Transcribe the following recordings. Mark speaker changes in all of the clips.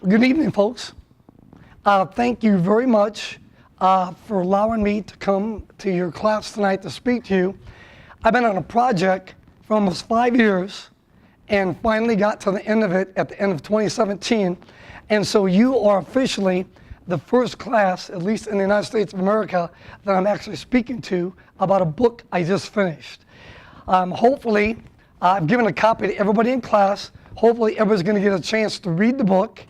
Speaker 1: Good evening, folks. Thank you very much for allowing me to come to your class tonight to speak to you. I've been on a project for almost 5 years and finally got to the end of it at the end of 2017. And so you are officially the first class, at least in the United States of America, that I'm actually speaking to about a book I just finished. Hopefully, I've given a copy to everybody in class. Hopefully, everybody's going to get a chance to read the book.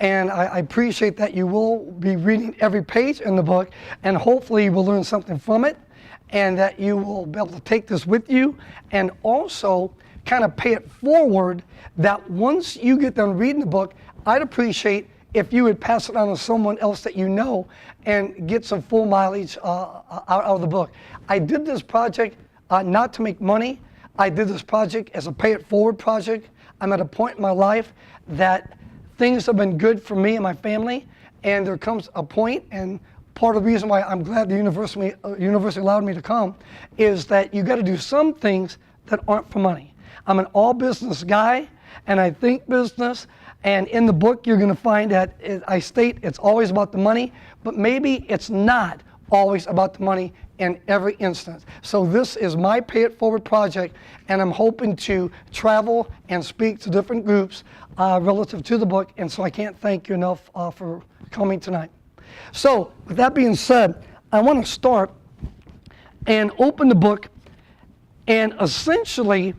Speaker 1: And I appreciate that you will be reading every page in the book, and hopefully you will learn something from it, and that you will be able to take this with you, and also kind of pay it forward that once you get done reading the book, I'd appreciate if you would pass it on to someone else that you know and get some full mileage out of the book. I did this project not to make money. I did this project as a pay it forward project. I'm at a point in my life that things have been good for me and my family, and there comes a point, and part of the reason why I'm glad the university allowed me to come is that you got to do some things that aren't for money. I'm an all business guy, and I think business, and in the book you're going to find that I state it's always about the money, but maybe it's not always about the money in every instance. So this is my Pay It Forward project, and I'm hoping to travel and speak to different groups relative to the book, and so I can't thank you enough for coming tonight. So with that being said, I want to start and open the book, and essentially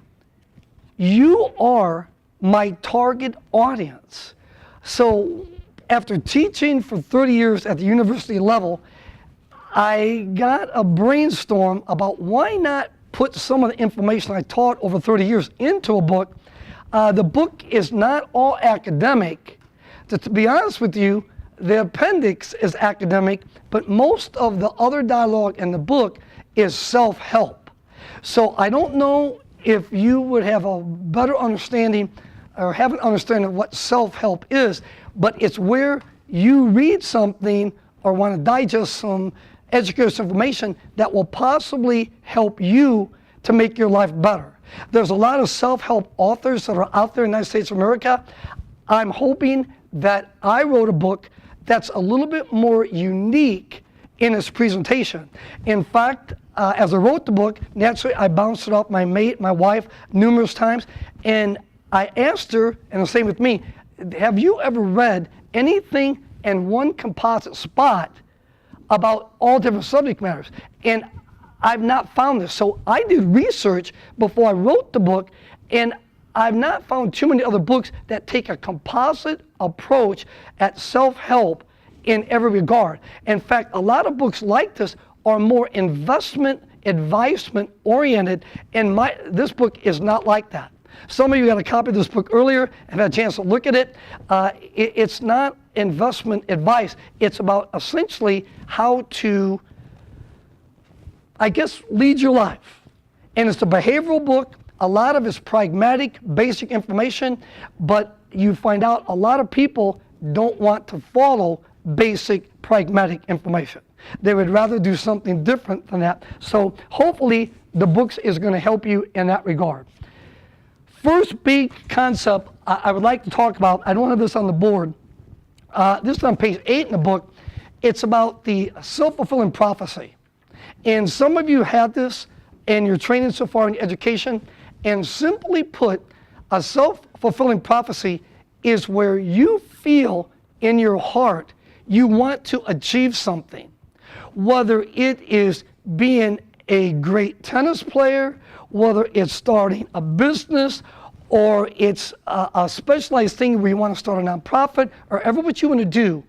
Speaker 1: you are my target audience. So after teaching for 30 years at the university level, I got a brainstorm about why not put some of the information I taught over 30 years into a book. The book is not all academic. To be honest with you, the appendix is academic, but most of the other dialogue in the book is self-help. So I don't know if you would have a better understanding or have an understanding of what self-help is, but it's where you read something or want to digest some educational information that will possibly help you to make your life better. There's a lot of self-help authors that are out there in the United States of America. I'm hoping that I wrote a book that's a little bit more unique in its presentation. In fact, as I wrote the book, naturally I bounced it off my mate, my wife, numerous times, and I asked her, and the same with me, have you ever read anything in one composite spot about all different subject matters? And I've not found this. So I did research before I wrote the book, and I've not found too many other books that take a composite approach at self-help in every regard. In fact, a lot of books like this are more investment, advisement oriented, and this book is not like that. Some of you got a copy of this book earlier and had a chance to look at it. It's not investment advice. It's about essentially how to, I guess, lead your life. And it's a behavioral book. A lot of it's pragmatic, basic information, but you find out a lot of people don't want to follow basic, pragmatic information. They would rather do something different than that. So hopefully the book is going to help you in that regard. First big concept I would like to talk about, I don't have this on the board, this is on page 8 in the book. It's about the self-fulfilling prophecy. And some of you have this in your training so far in education, and simply put, a self-fulfilling prophecy is where you feel in your heart you want to achieve something. Whether it is being a great tennis player, whether it's starting a business, or it's a specialized thing where you want to start a nonprofit, or ever what you want to do,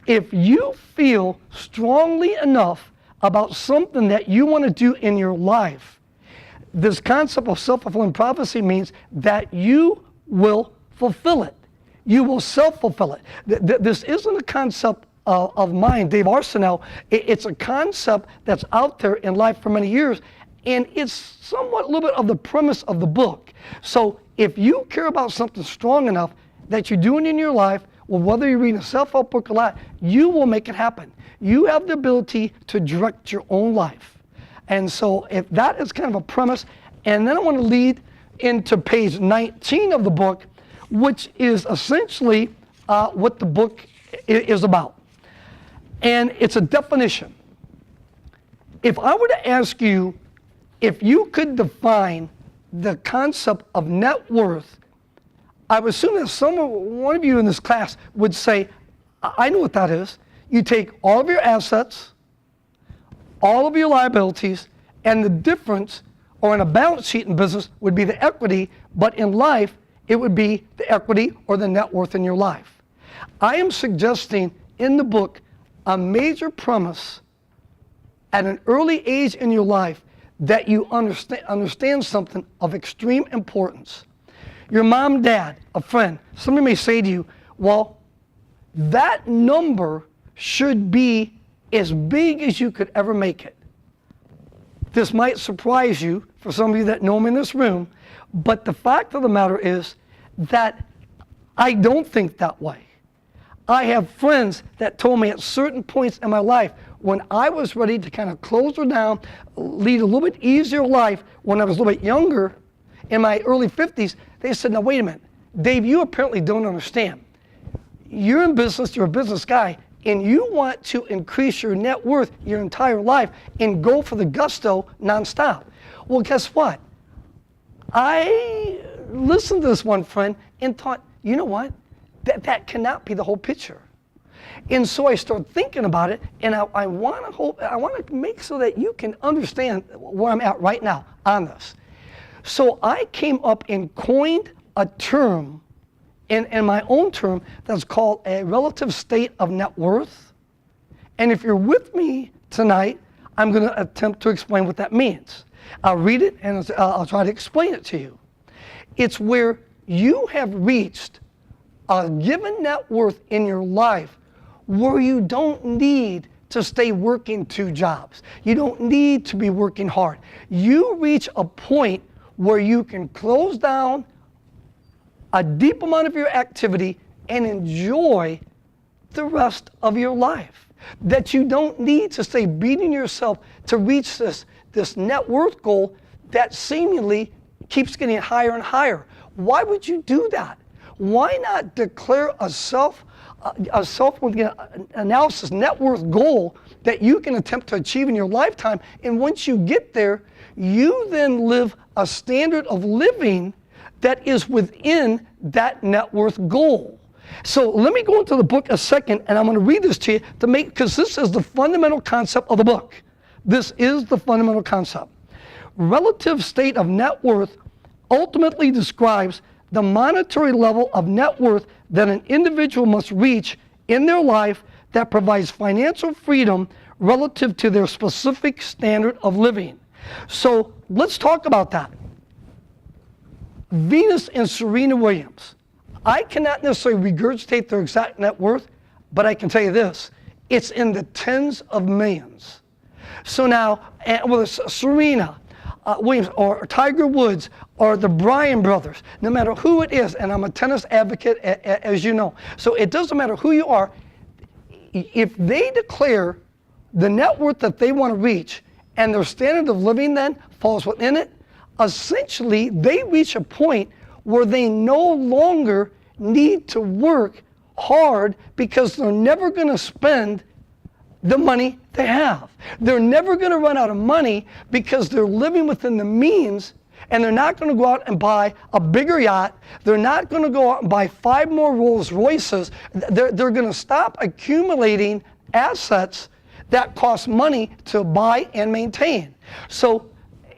Speaker 1: if you feel strongly enough about something that you want to do in your life, this concept of self-fulfilling prophecy means that you will fulfill it. You will self-fulfill it. This isn't a concept of mine, Dave Arsenal. It's a concept that's out there in life for many years, and it's somewhat a little bit of the premise of the book. So if you care about something strong enough that you're doing in your life, well, whether you're reading a self-help book or not, you will make it happen. You have the ability to direct your own life. And so if that is kind of a premise, and then I want to lead into page 19 of the book, which is essentially what the book is about. And it's a definition. If I were to ask you if you could define the concept of net worth, I would assume that one of you in this class would say, I know what that is. You take all of your assets, all of your liabilities, and the difference, or in a balance sheet in business, would be the equity, but in life, it would be the equity or the net worth in your life. I am suggesting in the book a major premise at an early age in your life that you understand something of extreme importance. Your mom, dad, a friend, somebody may say to you, well, that number should be as big as you could ever make it. This might surprise you for some of you that know me in this room, but the fact of the matter is that I don't think that way. I have friends that told me at certain points in my life when I was ready to kind of close her down, lead a little bit easier life when I was a little bit younger, in my early 50s, they said, now wait a minute, Dave, you apparently don't understand. You're in business, you're a business guy, and you want to increase your net worth your entire life and go for the gusto nonstop. Well, guess what? I listened to this one friend and thought, you know what? That cannot be the whole picture. And so I started thinking about it, and I want to make so that you can understand where I'm at right now on this. So I came up and coined a term in my own term that's called a relative state of net worth. And if you're with me tonight, I'm going to attempt to explain what that means. I'll read it and I'll try to explain it to you. It's where you have reached a given net worth in your life where you don't need to stay working 2 jobs. You don't need to be working hard. You reach a point where you can close down a deep amount of your activity and enjoy the rest of your life. That you don't need to stay beating yourself to reach this net worth goal that seemingly keeps getting higher and higher. Why would you do that? Why not declare a self-analysis net worth goal that you can attempt to achieve in your lifetime, and once you get there, you then live a standard of living that is within that net worth goal. So let me go into the book a second, and I'm going to read this to you because this is the fundamental concept of the book. This is the fundamental concept. Relative state of net worth ultimately describes the monetary level of net worth that an individual must reach in their life that provides financial freedom relative to their specific standard of living. So let's talk about that. Venus and Serena Williams. I cannot necessarily regurgitate their exact net worth, but I can tell you this, it's in the tens of millions. So now, whether it's Serena Williams or Tiger Woods or the Bryan brothers, no matter who it is, and I'm a tennis advocate, as you know, so it doesn't matter who you are, if they declare the net worth that they want to reach and their standard of living then falls within it, essentially they reach a point where they no longer need to work hard because they're never going to spend the money they have. They're never going to run out of money because they're living within the means, and they're not going to go out and buy a bigger yacht. They're not going to go out and buy 5 more Rolls Royces. They're going to stop accumulating assets that cost money to buy and maintain. So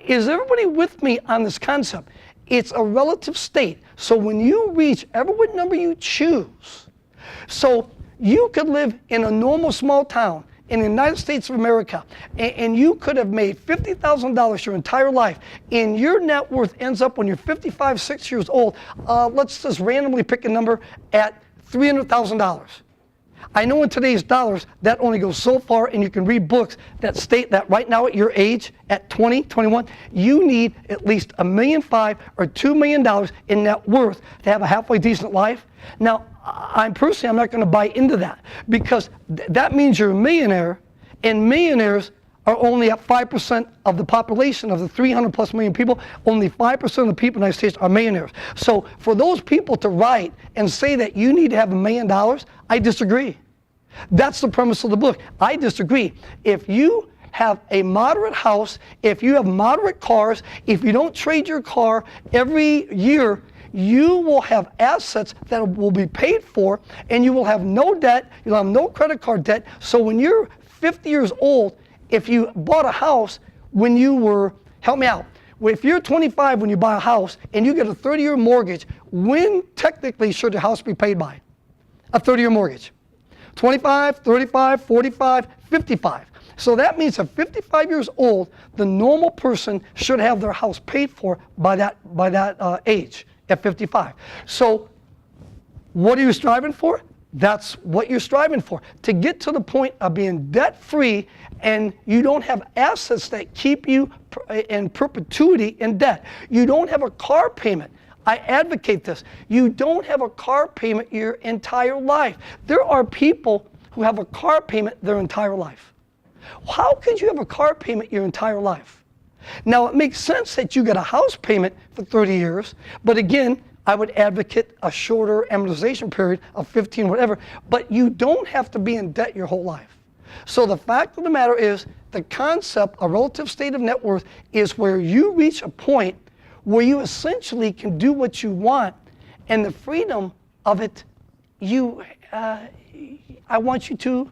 Speaker 1: is everybody with me on this concept? It's a relative state. So when you reach what number you choose, so you could live in a normal small town in the United States of America, and you could have made $50,000 your entire life, and your net worth ends up when you're 55, 6 years old, let's just randomly pick a number, at $300,000. I know in today's dollars, that only goes so far, and you can read books that state that right now at your age, at 20, 21, you need at least $1.5 million or $2 million in net worth to have a halfway decent life. Now, I'm not going to buy into that, because that means you're a millionaire, and millionaires are only at 5% of the population of the 300 plus million people. Only 5% of the people in the United States are millionaires. So for those people to write and say that you need to have $1 million, I disagree. That's the premise of the book. I disagree. If you have a moderate house, if you have moderate cars, if you don't trade your car every year, you will have assets that will be paid for, and you will have no debt, you'll have no credit card debt. So when you're 50 years old, if you bought a house when you were, help me out, if you're 25 when you buy a house and you get a 30-year mortgage, when technically should the house be paid by? A 30-year mortgage. 25, 35, 45, 55. So that means at 55 years old, the normal person should have their house paid for by that age at 55. So what are you striving for? That's what you're striving for. To get to the point of being debt-free and you don't have assets that keep you in perpetuity in debt. You don't have a car payment. I advocate this. You don't have a car payment your entire life. There are people who have a car payment their entire life. How could you have a car payment your entire life? Now, it makes sense that you get a house payment for 30 years, but again, I would advocate a shorter amortization period of 15, whatever, but you don't have to be in debt your whole life. So the fact of the matter is, the concept, a relative state of net worth, is where you reach a point where you essentially can do what you want, and the freedom of it, I want you to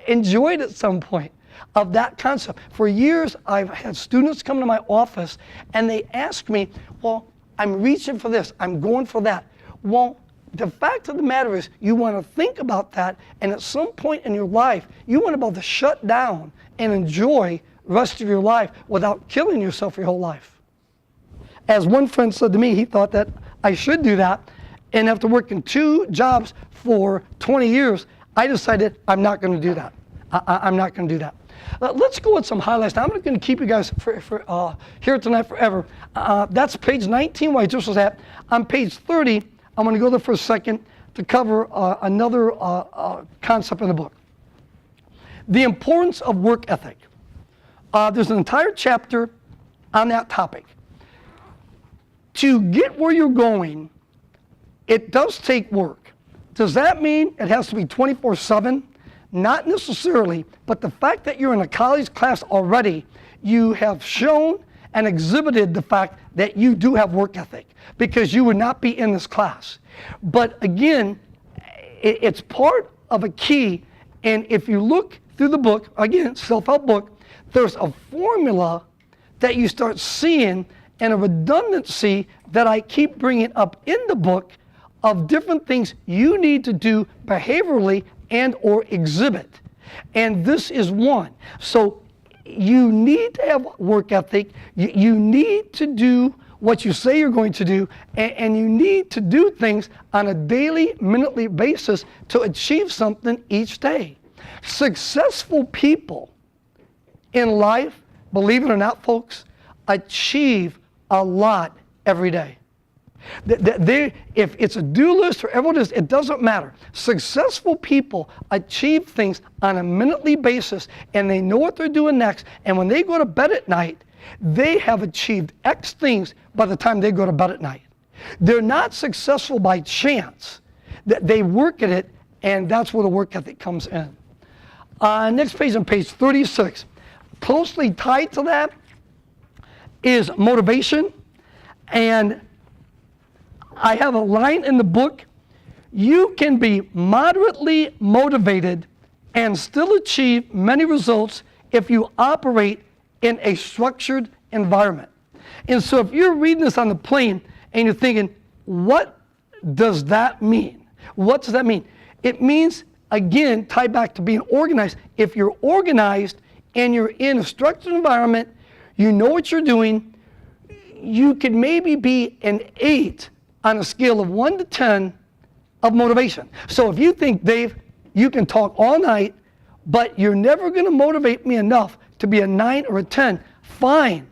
Speaker 1: enjoy it at some point of that concept. For years, I've had students come to my office and they ask me, well, I'm reaching for this, I'm going for that. Well, the fact of the matter is, you want to think about that, and at some point in your life, you want to be able to shut down and enjoy the rest of your life without killing yourself your whole life. As one friend said to me, he thought that I should do that, and after working 2 jobs for 20 years, I decided I'm not going to do that. I'm not going to do that. Let's go with some highlights. Now, I'm not going to keep you guys here tonight forever. That's page 19 where I just was at. On page 30, I'm going to go there for a second to cover another concept in the book. The importance of work ethic. There's an entire chapter on that topic. To get where you're going, it does take work. Does that mean it has to be 24/7? Not necessarily, but the fact that you're in a college class already, you have shown and exhibited the fact that you do have work ethic, because you would not be in this class. But again, it's part of a key, and if you look through the book, again, self-help book, there's a formula that you start seeing and a redundancy that I keep bringing up in the book of different things you need to do behaviorally and or exhibit. And this is one. So you need to have work ethic. You need to do what you say you're going to do, and you need to do things on a daily, minutely basis to achieve something each day. Successful people in life, believe it or not, folks, achieve a lot every day. If it's a do list or whatever it is, it doesn't matter. Successful people achieve things on a minutely basis, and they know what they're doing next, and when they go to bed at night, they have achieved X things by the time they go to bed at night. They're not successful by chance. They work at it, and that's where the work ethic comes in. Next page, on page 36. Closely tied to that is motivation, and I have a line in the book: you can be moderately motivated and still achieve many results if you operate in a structured environment. And so if you're reading this on the plane and you're thinking, what does that mean? What does that mean? It means, again, tied back to being organized. If you're organized and you're in a structured environment, you know what you're doing, you could maybe be an 8 on a scale of 1 to 10 of motivation. So if you think, Dave, you can talk all night, but you're never going to motivate me enough to be a 9 or a 10, fine.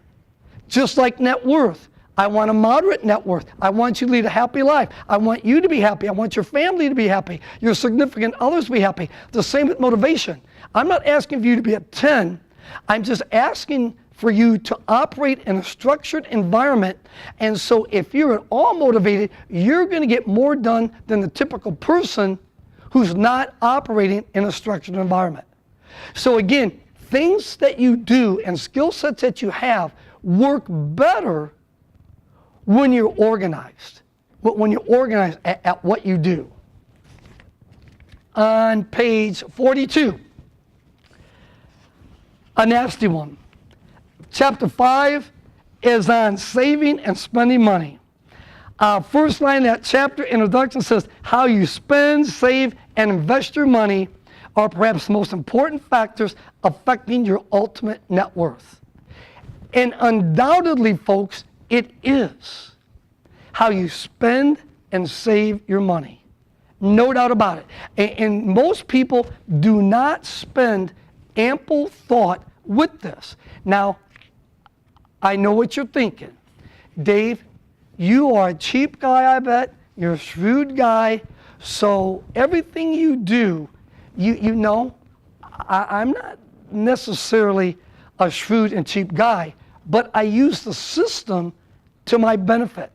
Speaker 1: Just like net worth. I want a moderate net worth. I want you to lead a happy life. I want you to be happy. I want your family to be happy. Your significant others to be happy. The same with motivation. I'm not asking for you to be a 10. I'm just asking for you to operate in a structured environment. And so if you're at all motivated, you're going to get more done than the typical person who's not operating in a structured environment. So again, things that you do and skill sets that you have work better when you're organized. When you're organized at what you do. On page 42, a nasty one. Chapter 5 is on saving and spending money. First line of that chapter introduction says, how you spend, save, and invest your money are perhaps the most important factors affecting your ultimate net worth. And undoubtedly, folks, it is how you spend and save your money. No doubt about it. And most people do not spend ample thought with this. Now, I know what you're thinking. Dave, you are a cheap guy, I bet. You're a shrewd guy. So everything you do, you know, I'm not necessarily a shrewd and cheap guy, but I use the system to my benefit.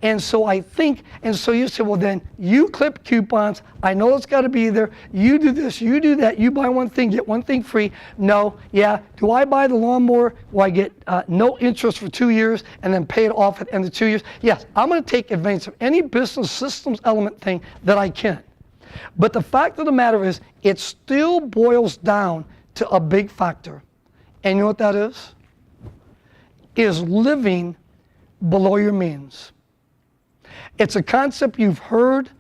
Speaker 1: And so I think, and so you say, well then, you clip coupons, I know it's got to be there, you do this, you do that, you buy one thing, get one thing free. No, yeah, do I buy the lawnmower where I get no interest for 2 years and then pay it off at the end of 2 years? Yes, I'm going to take advantage of any business systems element thing that I can. But the fact of the matter is, it still boils down to a big factor. And you know what that is? Is living below your means. It's a concept you've heard,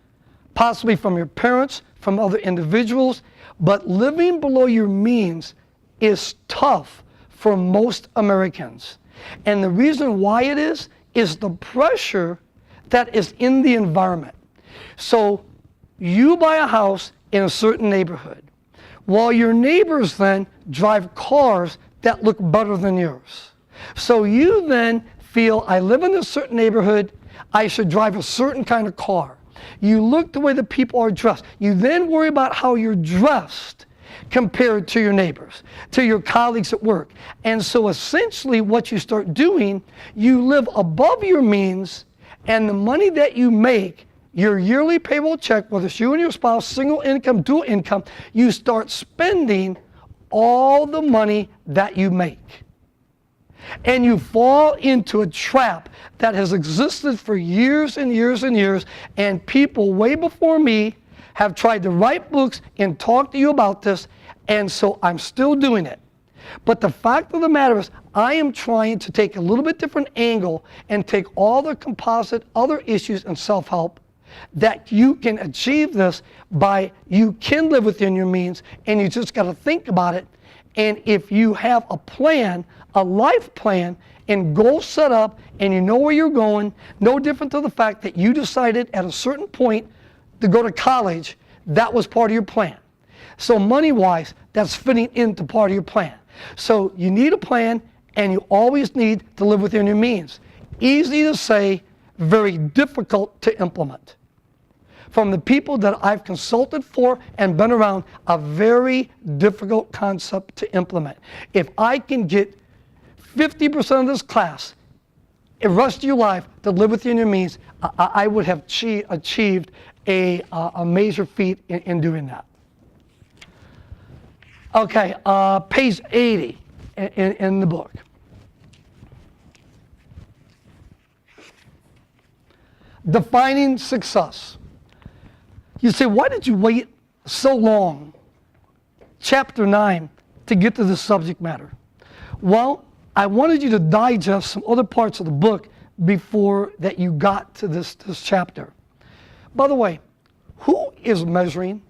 Speaker 1: possibly from your parents, from other individuals, but living below your means is tough for most Americans. And the reason why it is the pressure that is in the environment. So you buy a house in a certain neighborhood, while your neighbors then drive cars that look better than yours. So you then feel, I live in a certain neighborhood, I should drive a certain kind of car. You look the way the people are dressed. You then worry about how you're dressed compared to your neighbors, to your colleagues at work. And so essentially what you start doing, you live above your means, and the money that you make, your yearly payroll check, whether it's you and your spouse, single income, dual income, you start spending all the money that you make. And you fall into a trap that has existed for years and years and years, and people way before me have tried to write books and talk to you about this, and so I'm still doing it. But the fact of the matter is, I am trying to take a little bit different angle and take all the composite other issues in self-help that you can achieve this by, you can live within your means, and you just got to think about it. And if you have a plan, a life plan, and goals set up, and you know where you're going, no different to the fact that you decided at a certain point to go to college, that was part of your plan. So money-wise, that's fitting into part of your plan. So you need a plan, and you always need to live within your means. Easy to say, very difficult to implement. From the people that I've consulted for and been around, a very difficult concept to implement. If I can get 50% of this class, the rest of your life, to live within your means, I would have achieved a major feat in doing that. Okay, page 80 in the book. Defining success. You say, why did you wait so long, chapter 9, to get to this subject matter? Well, I wanted you to digest some other parts of the book before that you got to this chapter. By the way, who is measuring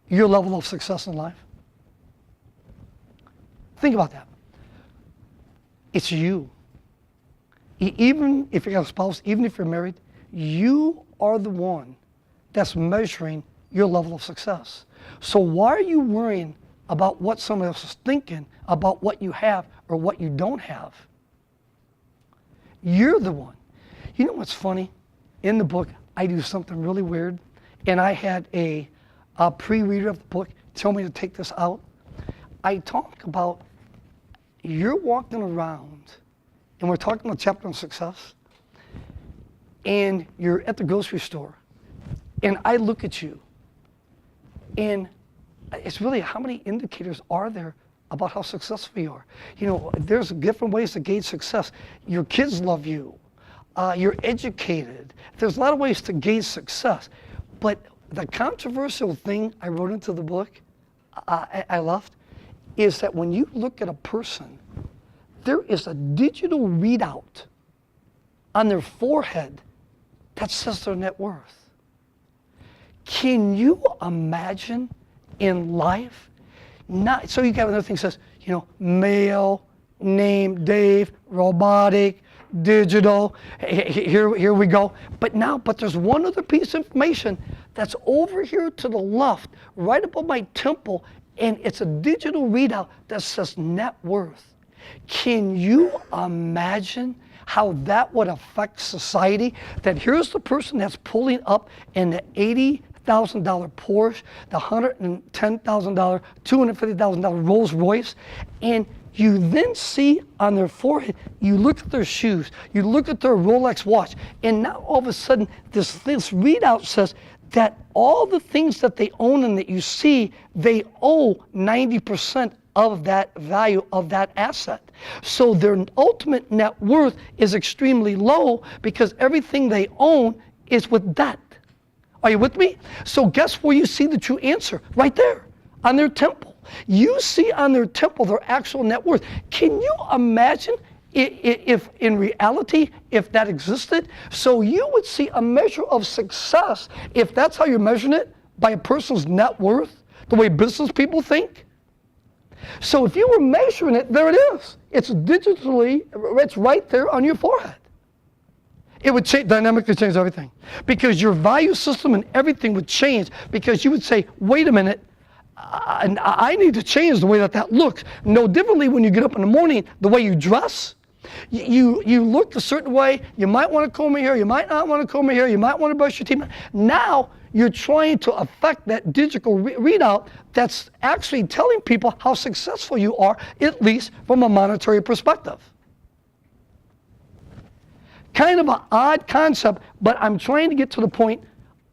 Speaker 1: your level of success in life? Think about that. It's you. Even if you have a spouse, even if you're married, you are the one that's measuring your level of success. So why are you worrying about what someone else is thinking about what you have or what you don't have? You're the one. You know what's funny? In the book, I do something really weird, and I had a pre-reader of the book tell me to take this out. I talk about you're walking around, and we're talking about chapter on success, and you're at the grocery store, and I look at you, and it's really how many indicators are there about how successful you are? You know, there's different ways to gauge success. Your kids love you. You're educated. There's a lot of ways to gauge success. But the controversial thing I wrote into the book, I left, is that when you look at a person, there is a digital readout on their forehead that says their net worth. Can you imagine in life? Not, so you got another thing that says, you know, male, name, Dave, robotic, digital, here we go. But there's one other piece of information that's over here to the left, right above my temple, and it's a digital readout that says net worth. Can you imagine how that would affect society? That here's the person that's pulling up in the $80,000 Porsche, the $110,000, $250,000 Rolls Royce, and you then see on their forehead, you look at their shoes, you look at their Rolex watch, and now all of a sudden this readout says that all the things that they own and that you see, they owe 90% of that value of that asset. So their ultimate net worth is extremely low because everything they own is with debt. Are you with me? So guess where you see the true answer? Right there, on their temple. You see on their temple their actual net worth. Can you imagine if in reality, if that existed? So you would see a measure of success, if that's how you're measuring it, by a person's net worth, the way business people think. So if you were measuring it, there it is. It's digitally, it's right there on your forehead. It would dynamically change everything, because your value system and everything would change, because you would say, wait a minute, I need to change the way that looks. No differently when you get up in the morning, the way you dress. You look a certain way. You might want to comb your hair. You might not want to comb your hair. You might want to brush your teeth. Now you're trying to affect that digital readout that's actually telling people how successful you are, at least from a monetary perspective. Kind of an odd concept, but I'm trying to get to the point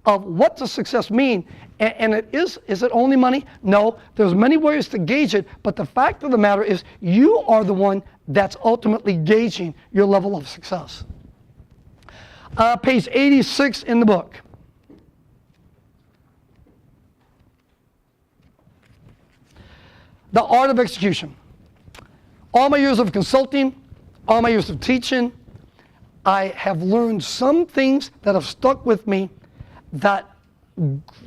Speaker 1: of what does success mean. And is it only money? No, there's many ways to gauge it, but the fact of the matter is you are the one that's ultimately gauging your level of success. Page 86 in the book. The art of execution. All my years of consulting, all my years of teaching, I have learned some things that have stuck with me that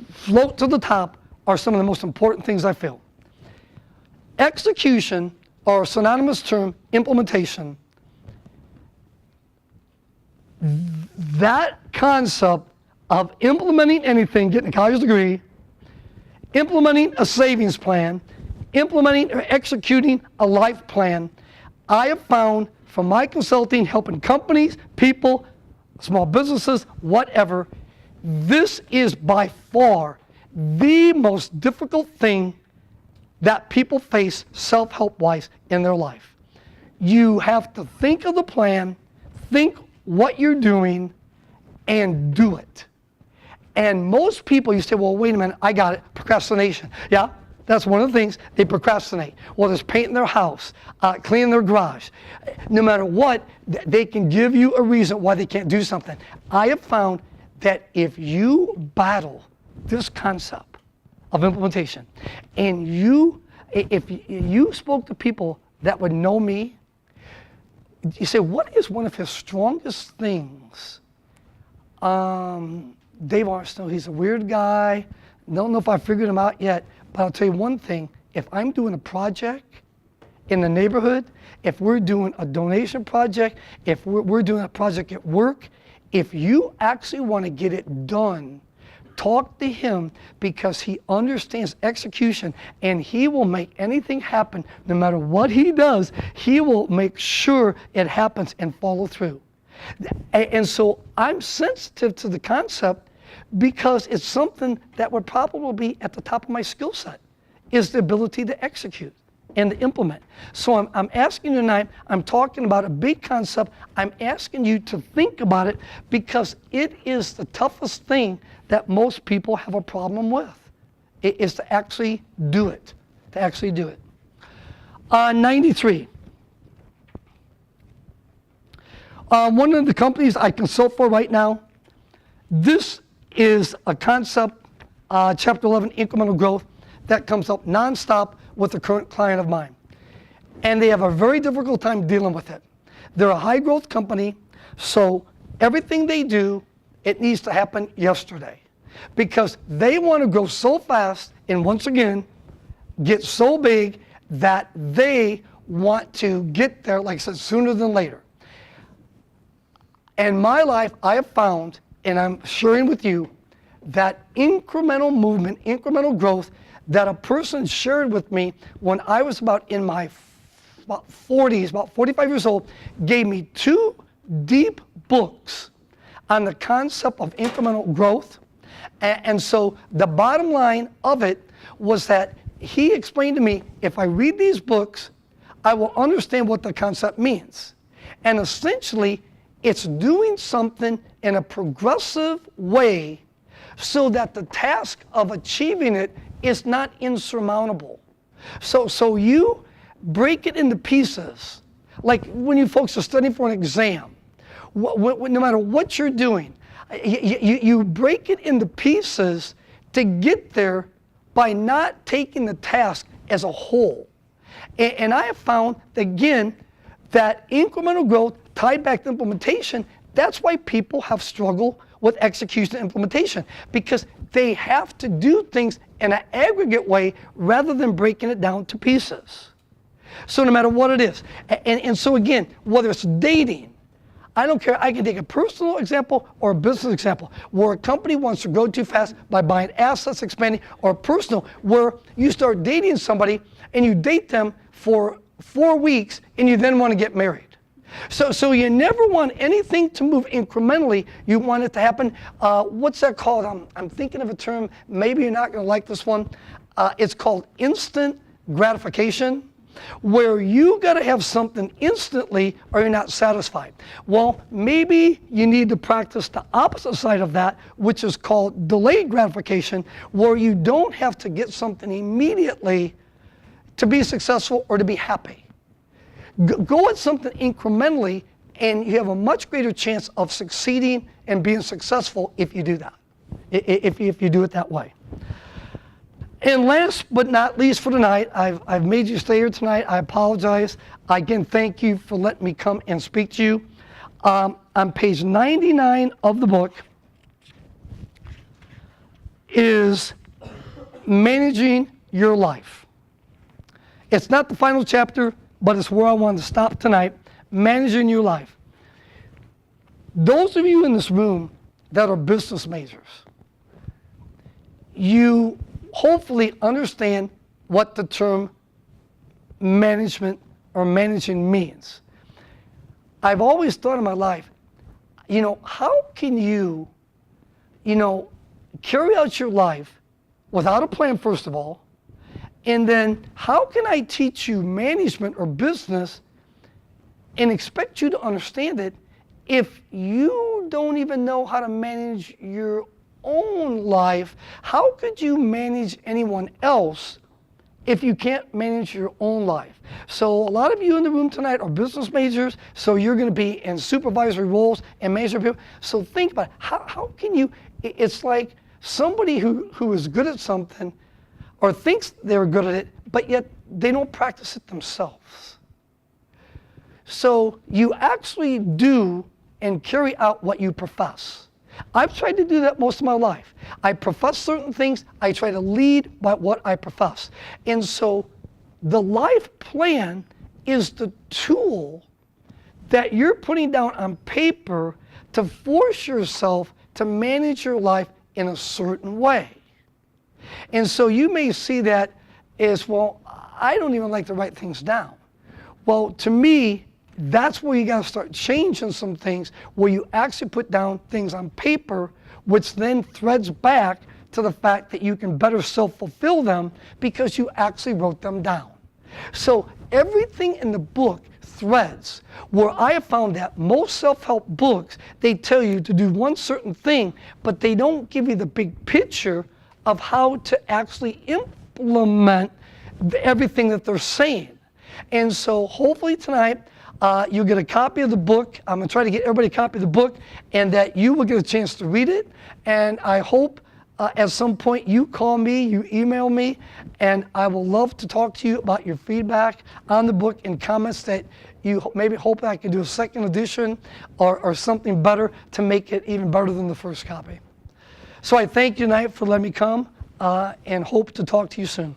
Speaker 1: float to the top are some of the most important things I feel. Execution, or a synonymous term, implementation. That concept of implementing anything, getting a college degree, implementing a savings plan, implementing or executing a life plan, I have found from my consulting, helping companies, people, small businesses, whatever, this is by far the most difficult thing that people face self-help-wise in their life. You have to think of the plan, think what you're doing, and do it. And most people, you say, well, wait a minute, I got it, procrastination. Yeah, that's one of the things, they procrastinate. Well, there's painting their house, cleaning their garage. No matter what, they can give you a reason why they can't do something. I have found that if you battle this concept of implementation, and if you spoke to people that would know me, you say, what is one of his strongest things? Dave Arsenault, he's a weird guy. Don't know if I figured him out yet, but I'll tell you one thing. If I'm doing a project in the neighborhood, if we're doing a donation project, if we're doing a project at work, if you actually want to get it done, talk to him, because he understands execution, and he will make anything happen. No matter what he does, he will make sure it happens and follow through. And so I'm sensitive to the concept, because it's something that would probably be at the top of my skill set, is the ability to execute. and to implement. So I'm asking you tonight, I'm talking about a big concept. I'm asking you to think about it because it is the toughest thing that most people have a problem with. It is to actually do it, 93. One of the companies I consult for right now, this is a concept, Chapter 11, incremental growth, that comes up nonstop with a current client of mine. And they have a very difficult time dealing with it. They're a high growth company, so everything they do, it needs to happen yesterday. Because they want to grow so fast and once again, get so big that they want to get there, like I said, sooner than later. In my life, I have found, and I'm sharing with you, that incremental movement, incremental growth that a person shared with me when I was about in my 40s, about 45 years old, gave me 2 deep books on the concept of incremental growth. And so the bottom line of it was that he explained to me, if I read these books, I will understand what the concept means. And essentially, it's doing something in a progressive way so that the task of achieving it is not insurmountable. So you break it into pieces. Like when you folks are studying for an exam, no matter what you're doing, you break it into pieces to get there by not taking the task as a whole. And I have found, again, that incremental growth tied back to implementation, that's why people have struggled with execution and implementation, because they have to do things in an aggregate way rather than breaking it down to pieces. So no matter what it is. And so again, whether it's dating, I don't care, I can take a personal example or a business example, where a company wants to grow too fast by buying assets, expanding, or personal, where you start dating somebody and you date them for 4 weeks and you then want to get married. So you never want anything to move incrementally. You want it to happen. What's that called? I'm thinking of a term. Maybe you're not going to like this one. It's called instant gratification, where you got to have something instantly or you're not satisfied. Well, maybe you need to practice the opposite side of that, which is called delayed gratification, where you don't have to get something immediately to be successful or to be happy. Go at something incrementally, and you have a much greater chance of succeeding and being successful if you do that, if you do it that way. And last but not least for tonight, I've made you stay here tonight. I apologize. Again, thank you for letting me come and speak to you. On page 99 of the book is managing your life. It's not the final chapter, but it's where I want to stop tonight, managing your life. Those of you in this room that are business majors, you hopefully understand what the term management or managing means. I've always thought in my life, how can you, carry out your life without a plan, first of all, and then how can I teach you management or business and expect you to understand it if you don't even know how to manage your own life? How could you manage anyone else if you can't manage your own life? So a lot of you in the room tonight are business majors, so you're going to be in supervisory roles and manage people. So think about it. How can you, it's like somebody who is good at something or thinks they're good at it, but yet they don't practice it themselves. So you actually do and carry out what you profess. I've tried to do that most of my life. I profess certain things. I try to lead by what I profess. And so the life plan is the tool that you're putting down on paper to force yourself to manage your life in a certain way. And so you may see that as, well, I don't even like to write things down. Well, to me, that's where you got to start changing some things, where you actually put down things on paper, which then threads back to the fact that you can better self-fulfill them because you actually wrote them down. So everything in the book threads, where I have found that most self-help books, they tell you to do one certain thing, but they don't give you the big picture of how to actually implement everything that they're saying. And so hopefully tonight, you'll get a copy of the book. I'm going to try to get everybody a copy of the book, and that you will get a chance to read it. And I hope at some point you call me, you email me, and I will love to talk to you about your feedback on the book and comments that you maybe hope that I can do a second edition or something better to make it even better than the first copy. So I thank you tonight for letting me come and hope to talk to you soon.